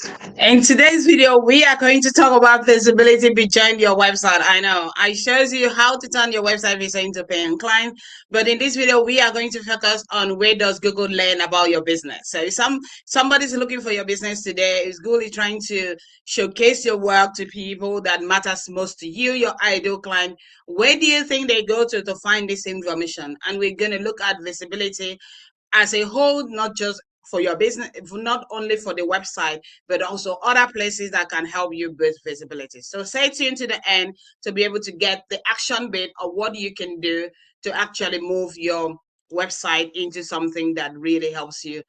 In today's video, we are going to talk about visibility behind your website. I know I shows you how to turn your website visa into paying client, but in this video, we are going to focus on where does Google learn about your business. So if somebody's looking for your business today, is Google is trying to showcase your work to people that matters most to you, your ideal client. Where do you think they go to find this information? And we're going to look at visibility as a whole, not just for your business, not only for the website, but also other places that can help you boost visibility. So stay tuned to the end to be able to get the action bit of what you can do to actually move your website into something that really helps you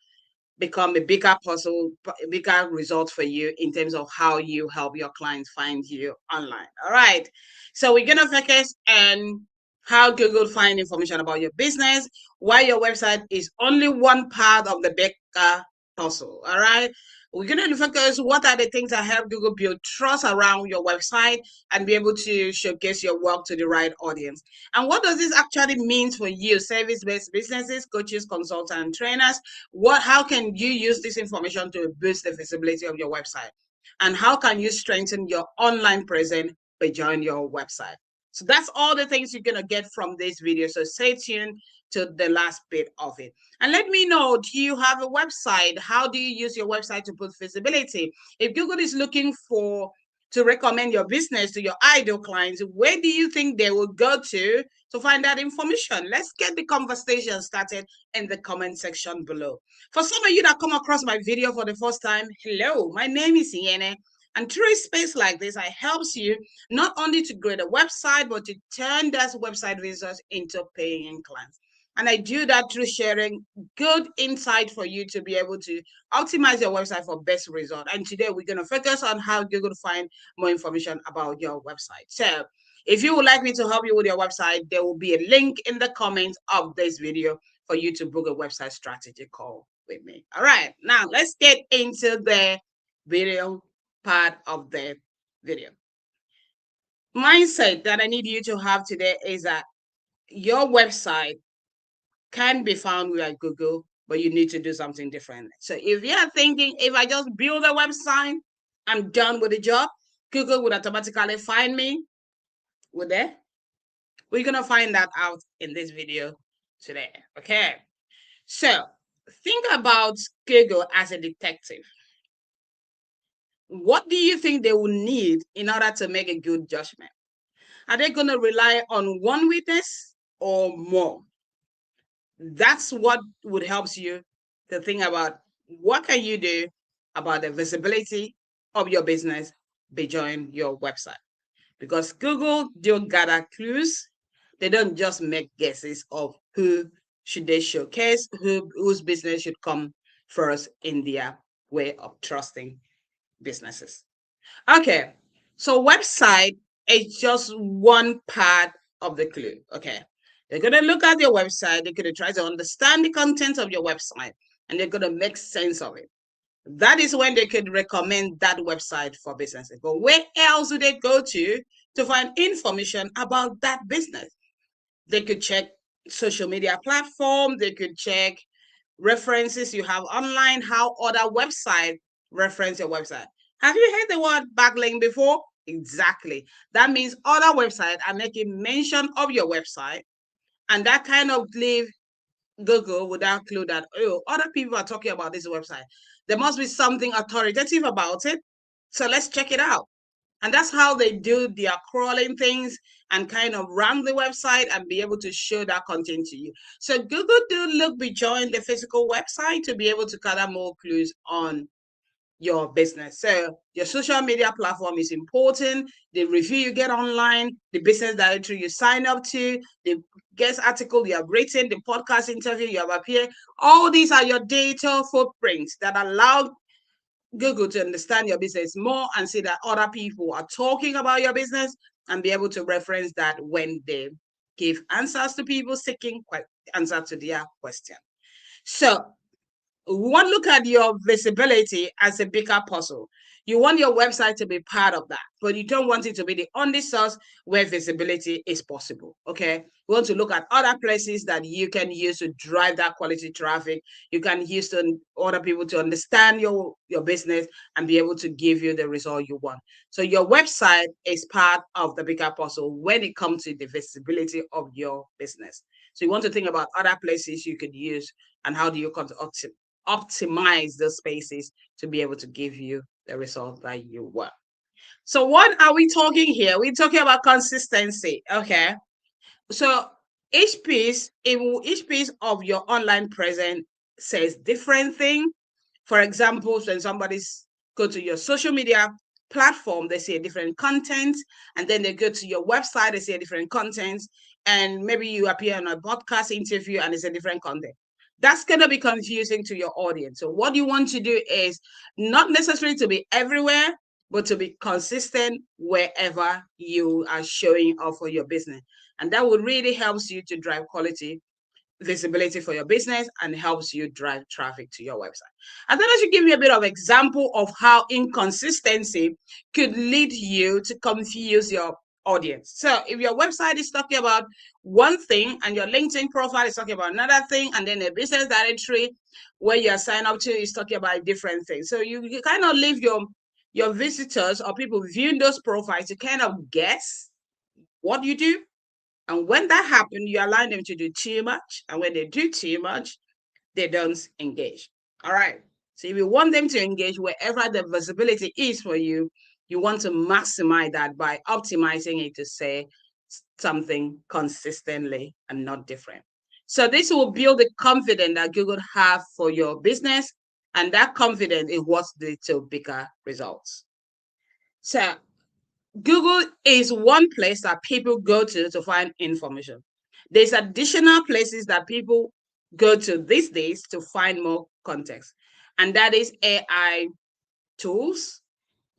become a bigger puzzle, a bigger result for you in terms of how you help your clients find you online. All right. So we're gonna focus on how Google find information about your business, why your website is only one part of the bigger puzzle. All right. We're going to focus what are the things that help Google build trust around your website and be able to showcase your work to the right audience. And what does this actually mean for you, service-based businesses, coaches, consultants, and trainers? How can you use this information to boost the visibility of your website? And how can you strengthen your online presence beyond your website? So that's all the things you're going to get from this video. So stay tuned to the last bit of it. And let me know, do you have a website? How do you use your website to put visibility? If Google is looking to recommend your business to your ideal clients, where do you think they will go to find that information? Let's get the conversation started in the comment section below. For some of you that come across my video for the first time, hello, my name is Iene. And through a space like this, I helps you not only to create a website, but to turn those website visitors into paying clients. And I do that through sharing good insight for you to be able to optimize your website for best result. And today we're going to focus on how Google find more information about your website. So if you would like me to help you with your website, there will be a link in the comments of this video for you to book a website strategy call with me. All right, now let's get into the video part of the video. Mindset that I need you to have today is that your website can be found with Google, but you need to do something different. So if you're thinking, if I just build a website, I'm done with the job, Google would automatically find me with that. We're going to find that out in this video today. Okay. So think about Google as a detective. What do you think they will need in order to make a good judgment? Are they going to rely on one witness or more? That's what would help you to think about what can you do about the visibility of your business beyond your website. Because Google don't gather clues. They don't just make guesses of who should they showcase, whose business should come first in their way of trusting businesses. Okay, so website is just one part of the clue. Okay, they're gonna look at your website, they're gonna try to understand the content of your website, and they're gonna make sense of it. That is when they could recommend that website for businesses. But where else do they go to find information about that business? They could check social media platform, they could check references you have online, how other websites reference your website. Have you heard the word backlink before? Exactly. That means other websites are making mention of your website, and that kind of leave Google without clue that, oh, other people are talking about this website. There must be something authoritative about it. So let's check it out. And that's how they do their crawling things and kind of run the website and be able to show that content to you. So Google do look beyond the physical website to be able to gather more clues on your business. So your social media platform is important. The review you get online, the business directory you sign up to, the guest article you have written, the podcast interview you have appeared. All these are your data footprints that allow Google to understand your business more and see that other people are talking about your business and be able to reference that when they give answers to people seeking answer to their question. So One look at your visibility as a bigger puzzle. You want your website to be part of that, but you don't want it to be the only source where visibility is possible. Okay. You want to look at other places that you can use to drive that quality traffic. You can use to other people to understand your business and be able to give you the result you want. So your website is part of the bigger puzzle when it comes to the visibility of your business. So you want to think about other places you could use and how do you optimize the spaces to be able to give you the result that you want. So what are we talking here? We're talking about consistency. Okay. So each piece of your online presence says different thing. For example, when somebody's go to your social media platform, they see a different content, and then they go to your website, they see a different content, and maybe you appear on a podcast interview and it's a different content. That's going to be confusing to your audience. So what you want to do is not necessarily to be everywhere, but to be consistent wherever you are showing up for your business. And that would really helps you to drive quality visibility for your business and helps you drive traffic to your website. And then I should give you a bit of example of how inconsistency could lead you to confuse your audience. So if your website is talking about one thing and your LinkedIn profile is talking about another thing, and then a business directory where you're signed up to is talking about a different thing. So you kind of leave your visitors or people viewing those profiles to kind of guess what you do. And when that happens, you allow them to do too much. And when they do too much, they don't engage. All right. So if you want them to engage wherever the visibility is for you, you want to maximize that by optimizing it to say something consistently and not different. So this will build the confidence that Google have for your business, and that confidence is what leads to bigger results. So Google is one place that people go to find information. There's additional places that people go to these days to find more context, and that is AI tools,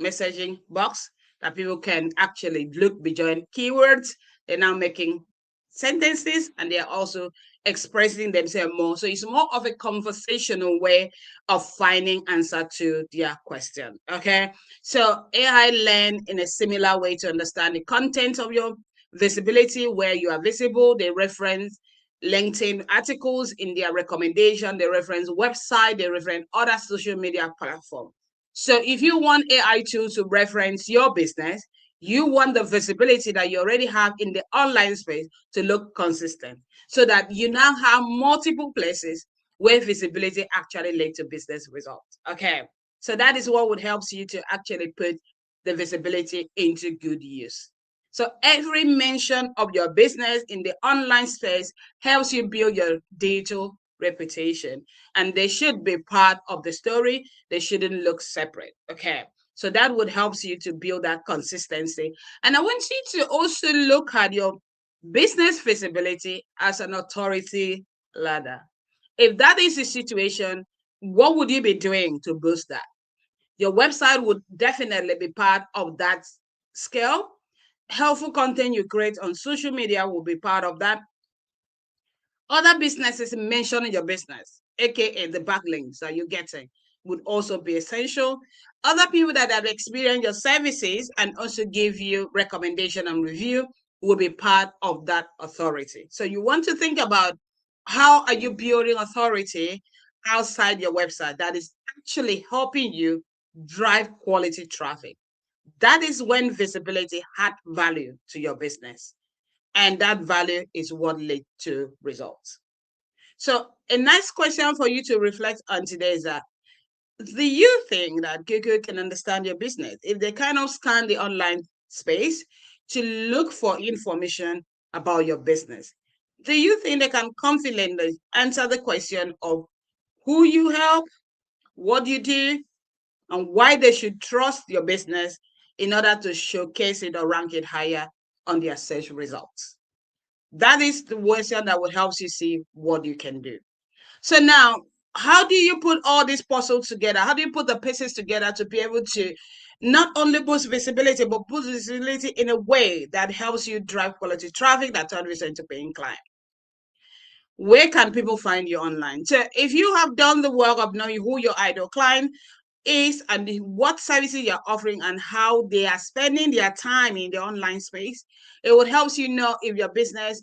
messaging box that people can actually look beyond keywords. They're now making sentences and they're also expressing themselves more. So it's more of a conversational way of finding answer to their question. Okay. So AI learn in a similar way to understand the content of your visibility, where you are visible. They reference LinkedIn articles in their recommendation, they reference website, they reference other social media platforms. So if you want AI tools to reference your business, you want the visibility that you already have in the online space to look consistent so that you now have multiple places where visibility actually leads to business results. Okay. So that is what would help you to actually put the visibility into good use. So every mention of your business in the online space helps you build your digital reputation, and they should be part of the story. They shouldn't look separate. Okay. So that would help you to build that consistency. And I want you to also look at your business visibility as an authority ladder. If that is the situation, what would you be doing to boost that? Your website would definitely be part of that scale. Helpful content you create on social media will be part of that. Other businesses mentioning your business, aka the backlinks that you're getting, would also be essential. Other people that have experienced your services and also give you recommendation and review will be part of that authority. So you want to think about how are you building authority outside your website that is actually helping you drive quality traffic. That is when visibility had value to your business. And that value is what leads to results. So a nice question for you to reflect on today is that, do you think that Google can understand your business if they kind of scan the online space to look for information about your business? Do you think they can confidently answer the question of who you help, what you do, and why they should trust your business in order to showcase it or rank it higher on their search results? That is the question that will help you see what you can do. So now, how do you put all these puzzles together? How do you put the pieces together to be able to not only boost visibility, but boost visibility in a way that helps you drive quality traffic that turns into paying client? where can people find you online? So if you have done the work of knowing who your ideal client is and what services you're offering and how they are spending their time in the online space, it would help you know if your business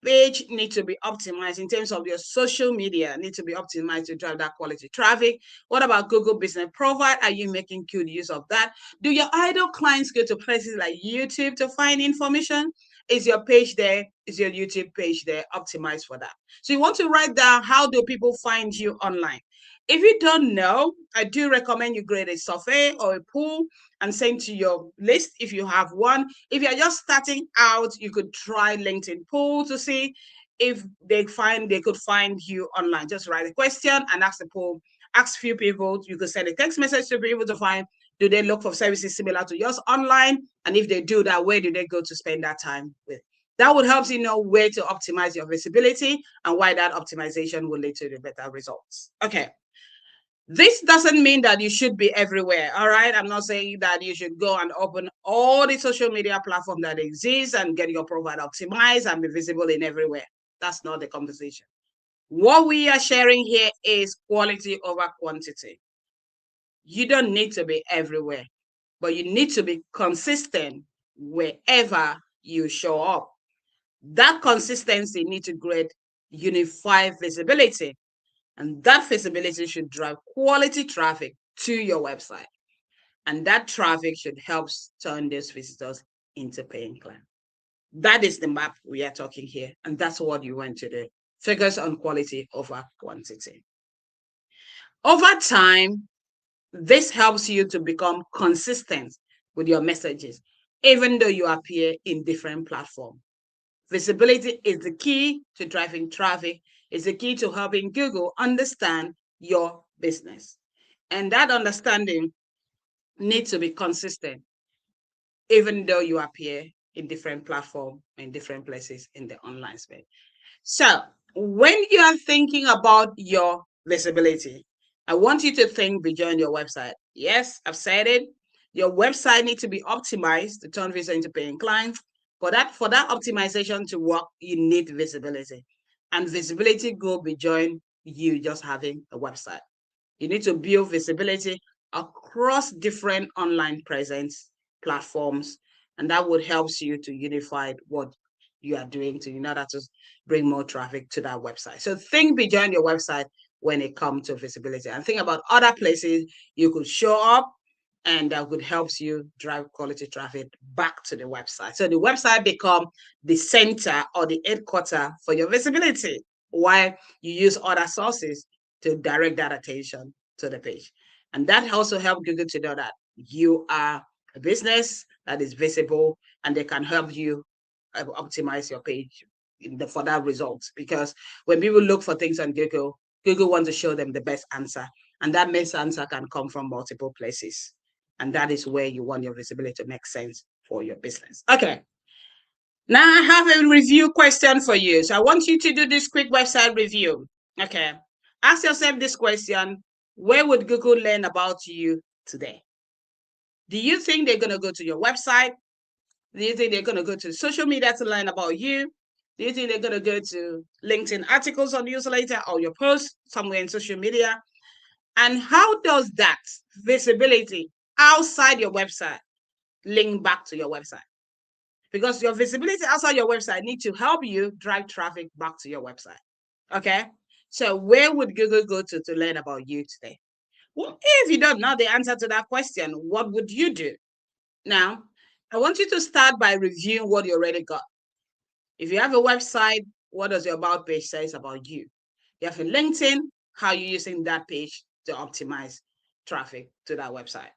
page need to be optimized in terms of your social media need to be optimized to drive that quality traffic. What about Google Business Profile? Are you making good use of that? Do your ideal clients go to places like YouTube to find information? Is your page there? Is your YouTube page there optimized for that? So you want to write down, how do people find you online? If you don't know, I do recommend you create a survey or a pool and send to your list if you have one. If you're just starting out, you could try LinkedIn poll to see if they could find you online. Just write a question and ask the poll. Ask few people. You could send a text message to people to find, do they look for services similar to yours online? And if they do that, where do they go to spend that time with? That would help you know where to optimize your visibility and why that optimization will lead to the better results. Okay. This doesn't mean that you should be everywhere, all right? I'm not saying that you should go and open all the social media platforms that exist and get your profile optimized and be visible in everywhere. That's not the conversation. What we are sharing here is quality over quantity. You don't need to be everywhere, but you need to be consistent wherever you show up. That consistency needs to create unified visibility. And that visibility should drive quality traffic to your website. And that traffic should help turn those visitors into paying clients. That is the map we are talking here. And that's what you want to do. Focus on quality over quantity. Over time, this helps you to become consistent with your messages, even though you appear in different platforms. Visibility is the key to driving traffic, is the key to helping Google understand your business. And that understanding needs to be consistent, even though you appear in different platforms, in different places in the online space. So when you are thinking about your visibility, I want you to think beyond your website. Yes, I've said it. Your website needs to be optimized to turn visitors into paying clients. For that optimization to work, you need visibility. And visibility go beyond you just having a website. You need to build visibility across different online presence platforms, and that would help you to unify what you are doing to in order to bring more traffic to that website. So think beyond your website when it comes to visibility and think about other places you could show up and that would help you drive quality traffic back to the website. So the website become the center or the headquarter for your visibility, while you use other sources to direct that attention to the page. And that also helps Google to know that you are a business that is visible and they can help you optimize your page for that results. Because when people look for things on Google, Google wants to show them the best answer. And that best answer can come from multiple places. And that is where you want your visibility to make sense for your business. Okay. Now I have a review question for you. So I want you to do this quick website review. Okay. Ask yourself this question. Where would Google learn about you today? Do you think they're going to go to your website? Do you think they're going to go to social media to learn about you? Do you think they're going to go to LinkedIn articles on newsletter or your post somewhere in social media? And how does that visibility outside your website link back to your website? Because your visibility outside your website needs to help you drive traffic back to your website. Okay? So where would Google go to learn about you today? Well, if you don't know the answer to that question, what would you do? Now, I want you to start by reviewing what you already got. If you have a website, what does your about page say about you? You have a LinkedIn, how are you using that page to optimize traffic to that website?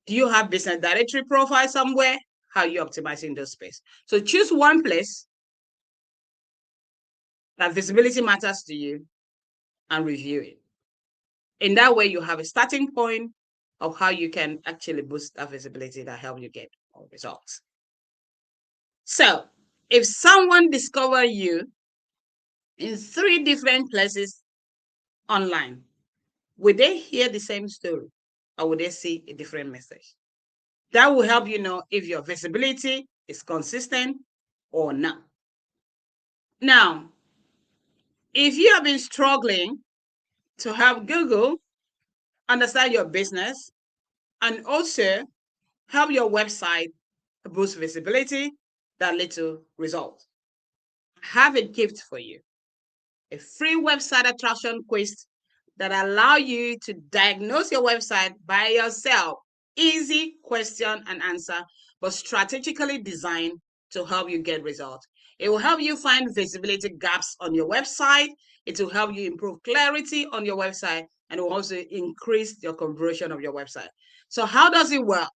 Do you have business directory profile somewhere? How are you optimizing those space? So choose one place that visibility matters to you and review it. In that way, you have a starting point of how you can actually boost that visibility that help you get more results. So if someone discover you in 3 different places online, would they hear the same story or would they see a different message? That will help you know if your visibility is consistent or not. Now, If you have been struggling to help Google understand your business and also help your website boost visibility that lead to results, I have a gift for you. A free website attraction quiz that allow you to diagnose your website by yourself. Easy question and answer, but strategically designed to help you get results. It will help you find visibility gaps on your website. It will help you improve clarity on your website, and it will also increase your conversion of your website. So how does it work?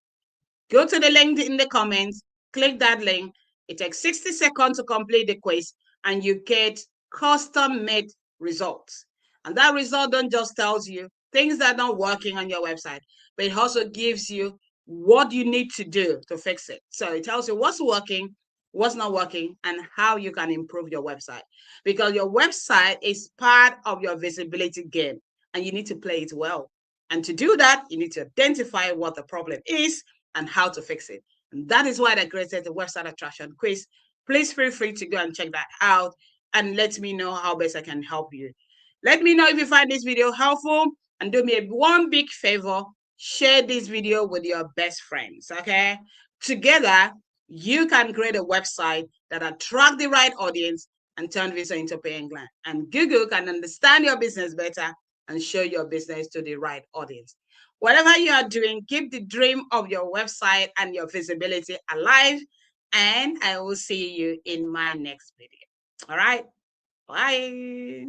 Go to the link in the comments, click that link. It takes 60 seconds to complete the quiz, and you get custom-made results. And that result don't just tells you things that are not working on your website, but it also gives you what you need to do to fix it. So it tells you what's working, what's not working, and how you can improve your website. Because your website is part of your visibility game, and you need to play it well. And to do that, you need to identify what the problem is and how to fix it. And that is why I created the website attraction quiz. Please feel free to go and check that out and let me know how best I can help you. Let me know if you find this video helpful, and do me one big favor, share this video with your best friends, okay? Together, you can create a website that attract the right audience and turn visitor into paying client. And Google can understand your business better and show your business to the right audience. Whatever you are doing, keep the dream of your website and your visibility alive. And I will see you in my next video. All right. Bye.